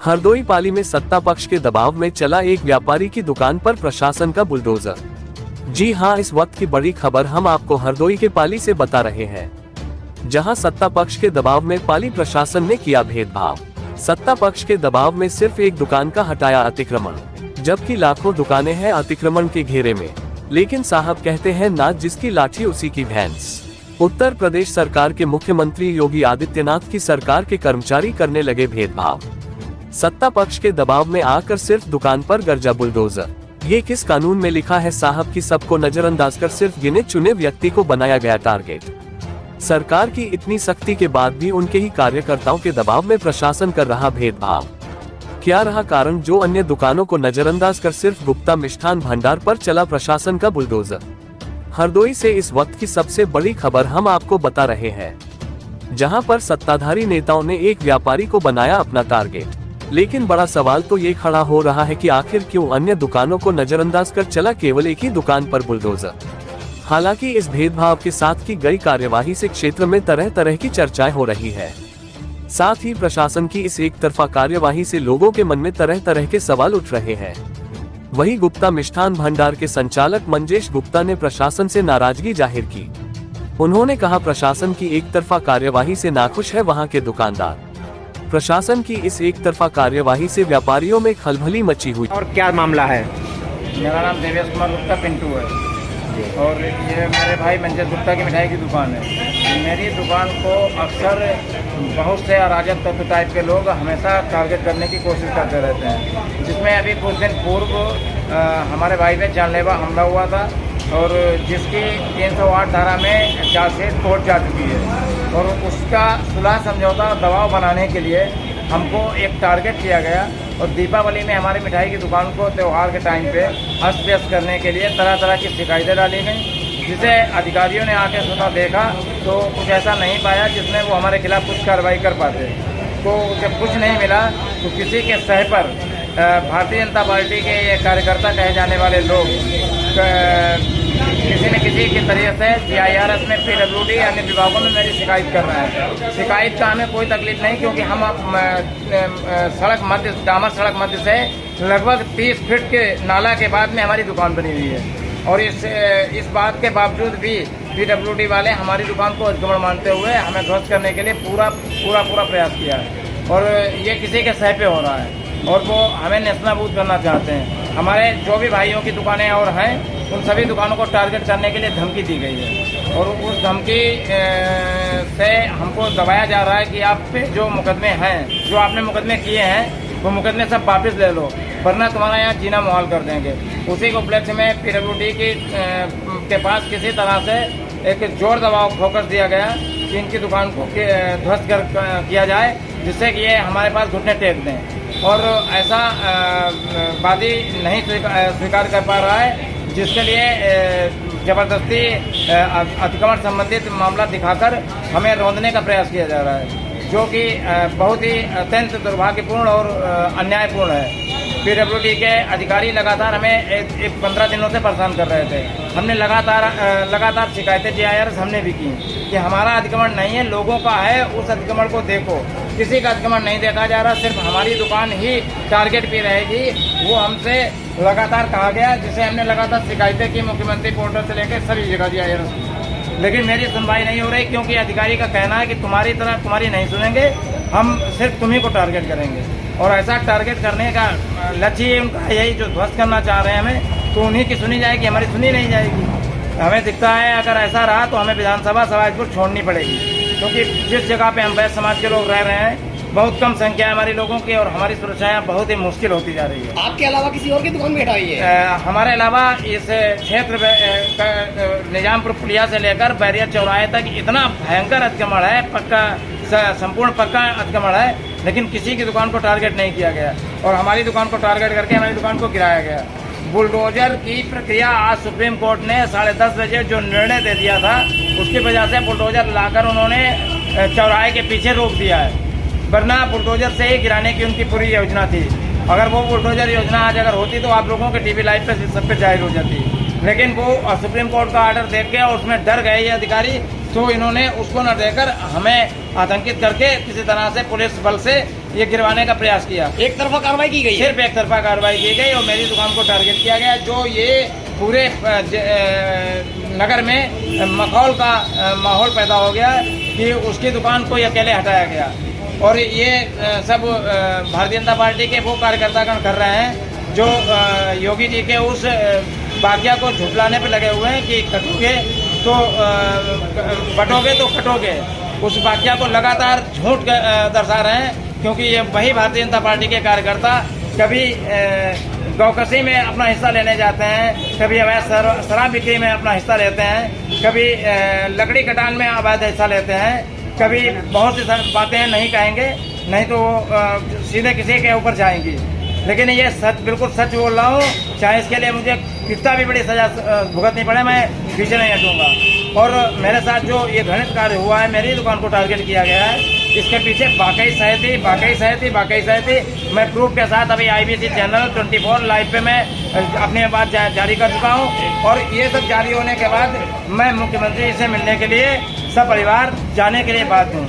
हरदोई पाली में सत्ता पक्ष के दबाव में चला एक व्यापारी की दुकान पर प्रशासन का बुलडोजर। जी हां, इस वक्त की बड़ी खबर हम आपको हरदोई के पाली से बता रहे हैं, जहां सत्ता पक्ष के दबाव में पाली प्रशासन ने किया भेदभाव। सत्ता पक्ष के दबाव में सिर्फ एक दुकान का हटाया अतिक्रमण, जबकि लाखों दुकानें हैं अतिक्रमण के घेरे में। लेकिन साहब कहते हैं ना जिसकी लाठी उसी की भैंस। उत्तर प्रदेश सरकार के मुख्यमंत्री योगी आदित्यनाथ की सरकार के कर्मचारी करने लगे भेदभाव। सत्ता पक्ष के दबाव में आकर सिर्फ दुकान पर गरजा बुलडोजर। ये किस कानून में लिखा है साहब कि सबको नजरअंदाज कर सिर्फ गिने चुने व्यक्ति को बनाया गया टारगेट। सरकार की इतनी सख्ती के बाद भी उनके ही कार्यकर्ताओं के दबाव में प्रशासन कर रहा भेदभाव। क्या रहा कारण जो अन्य दुकानों को नजरअंदाज कर सिर्फ गुप्ता मिष्ठान भंडार पर चला प्रशासन का बुलडोजर। हरदोई से इस वक्त की सबसे बड़ी खबर हम आपको बता रहे हैं, जहां पर सत्ताधारी नेताओं ने एक व्यापारी को बनाया अपना टारगेट। लेकिन बड़ा सवाल तो ये खड़ा हो रहा है कि आखिर क्यों अन्य दुकानों को नजरअंदाज कर चला केवल एक ही दुकान पर बुलडोजर। हालांकि इस भेदभाव के साथ की गई कार्यवाही से क्षेत्र में तरह तरह की चर्चाएं हो रही है। साथ ही प्रशासन की इस एक तरफा कार्यवाही से लोगों के मन में तरह तरह के सवाल उठ रहे हैं। वहीं गुप्ता मिष्ठान भंडार के संचालक मंजेश गुप्ता ने प्रशासन से नाराजगी जाहिर की। उन्होंने कहा प्रशासन की एक तरफा कार्यवाही से नाखुश है वहां के दुकानदार। प्रशासन की इस एक तरफा कार्यवाही से व्यापारियों में खलबली मची हुई। और क्या मामला है? मेरा नाम देवेश कुमार गुप्ता पिंटू है और ये मेरे भाई मंजेश गुप्ता की मिठाई की दुकान है। मेरी दुकान को अक्सर बहुत से अराजक तत्व टाइप के लोग हमेशा टारगेट करने की कोशिश करते रहते हैं, जिसमें अभी कुछ दिन पूर्व हमारे भाई पे जानलेवा हमला हुआ था और जिसकी 308 धारा में चार्जशीट कोर्ट जा चुकी है। और उसका सुलह समझौता दबाव बनाने के लिए हमको एक टारगेट किया गया और दीपावली में हमारी मिठाई की दुकान को त्यौहार के टाइम पे अस्त व्यस्त करने के लिए तरह तरह की शिकायतें डाली गई, जिसे अधिकारियों ने आके सुना देखा तो कुछ ऐसा नहीं पाया जिसमें वो हमारे खिलाफ कुछ कार्रवाई कर पाते। तो जब कुछ नहीं मिला तो किसी के सह पर भारतीय जनता पार्टी के ये कार्यकर्ता कहे जाने वाले लोग किसी न किसी के तरीके से GIRS में PWD अन्य विभागों में मेरी शिकायत कर रहे हैं। शिकायत का हमें कोई तकलीफ नहीं, क्योंकि हम सड़क मध्य डामर सड़क मध्य से लगभग 30 फीट के नाला के बाद में हमारी दुकान बनी हुई है। और इस बात के बावजूद भी PWD वाले हमारी दुकान को अतिक्रमण मानते हुए हमें ध्वस्त करने के लिए पूरा प्रयास किया है। और ये किसी के सह पे हो रहा है और वो हमें नेस्तनाबूद करना चाहते हैं। हमारे जो भी भाइयों की दुकानें और हैं उन सभी दुकानों को टारगेट करने के लिए धमकी दी गई है और उस धमकी से हमको दबाया जा रहा है कि आप पे जो मुकदमे हैं, जो आपने मुकदमे किए हैं, वो मुकदमे सब वापस ले लो, वरना तुम्हारा यहाँ जीना मुहाल कर देंगे। उसी को उपलक्ष्य में PWD के पास किसी तरह से एक जोर दबाव फोकस दिया गया कि इनकी दुकान को ध्वस्त किया जाए, जिससे कि ये हमारे पास घुटने टेक दें। और ऐसा वादी नहीं स्वीकार कर पा रहा है, जिसके लिए जबरदस्ती अतिक्रमण संबंधित मामला दिखाकर हमें रोंदने का प्रयास किया जा रहा है, जो कि बहुत ही अत्यंत दुर्भाग्यपूर्ण और अन्यायपूर्ण है। PWD के अधिकारी लगातार हमें 15 दिनों से परेशान कर रहे थे। हमने लगातार शिकायतें GIRS हमने भी की कि हमारा अतिक्रमण नहीं है, लोगों का है, उस अतिक्रमण को देखो। किसी का अतिक्रमण नहीं देखा जा रहा, सिर्फ हमारी दुकान ही टारगेट पे रहेगी, वो हमसे लगातार कहा गया, जिसे हमने लगातार शिकायतें की मुख्यमंत्री पोर्टल से लेकर सभी जगह GIRS। लेकिन मेरी सुनवाई नहीं हो रही, क्योंकि अधिकारी का कहना है कि तुम्हारी नहीं सुनेंगे, हम सिर्फ तुम्ही को टारगेट करेंगे। और ऐसा टारगेट करने का लक्ष्य उनका यही जो ध्वस्त करना चाह रहे हैं हमें, तो उन्हीं की सुनी जाएगी, हमारी सुनी नहीं जाएगी। हमें दिखता है अगर ऐसा रहा तो हमें विधानसभा सवाजपुर छोड़नी पड़ेगी, क्योंकि जिस जगह पे हम वैश्य समाज के लोग रह रहे हैं बहुत कम संख्या है हमारी लोगों की और हमारी सुरक्षा बहुत ही मुश्किल होती जा रही है। आपके अलावा किसी और की दुकान में हटाई है? हमारे अलावा इस क्षेत्र निजामपुर पुलिया से लेकर बैरियर चौराहे तक इतना भयंकर अतिक्रमण है, संपूर्ण पक्का अतिक्रमण है, लेकिन किसी की दुकान को टारगेट नहीं किया गया और हमारी दुकान को टारगेट करके हमारी दुकान को गिराया गया। बुलडोजर की प्रक्रिया आज सुप्रीम कोर्ट ने 10:30 बजे जो निर्णय दे दिया था, उसकी वजह से बुलडोजर लाकर उन्होंने चौराहे के पीछे रोक दिया है, वरना बुलडोजर से ही गिराने की उनकी पूरी योजना थी। अगर वो बुलडोजर योजना आज अगर होती तो आप लोगों के टीवी लाइव पे सब पे जाहिर हो जाती, लेकिन वो सुप्रीम कोर्ट का ऑर्डर देख के और उसमें डर गए ये अधिकारी, तो इन्होंने उसको न देकर हमें आतंकित करके किसी तरह से पुलिस बल से ये गिरवाने का प्रयास किया। एक तरफा कार्रवाई की गई है। सिर्फ एक तरफा कार्रवाई की गई और मेरी दुकान को टारगेट किया गया, जो ये पूरे नगर में मखौल का माहौल पैदा हो गया कि उसकी दुकान को अकेले हटाया गया। और ये सब भारतीय जनता पार्टी के वो कार्यकर्तागण कर रहे हैं जो योगी जी के उस वाकया को झुठलाने पे लगे हुए हैं कि कटोगे तो बटोगे तो कटोगे। उस वाकया को लगातार झूठ दर्शा रहे हैं, क्योंकि ये वही भारतीय जनता पार्टी के कार्यकर्ता कभी गौकसी में अपना हिस्सा लेने जाते हैं, कभी अवैध शराब बिक्री में अपना हिस्सा लेते हैं, कभी लकड़ी कटान में अवैध हिस्सा लेते हैं, कभी बहुत सी बातें नहीं कहेंगे, नहीं तो सीधे किसी के ऊपर जाएंगी। लेकिन ये सच, बिल्कुल सच बोल रहा हूँ, चाहे इसके लिए मुझे कितना भी बड़ी सजा भुगतनी पड़े, मैं पीछे नहीं हटूंगा। और मेरे साथ जो ये घृणित कार्य हुआ है, मेरी दुकान को टारगेट किया गया है, इसके पीछे वाकई सहती मैं प्रूफ के साथ अभी IBC चैनल 24 लाइव पे मैं अपनी बात जारी कर चुका हूँ। और ये सब जारी होने के बाद मैं मुख्यमंत्री से मिलने के लिए सपरिवार जाने के लिए बात हूँ।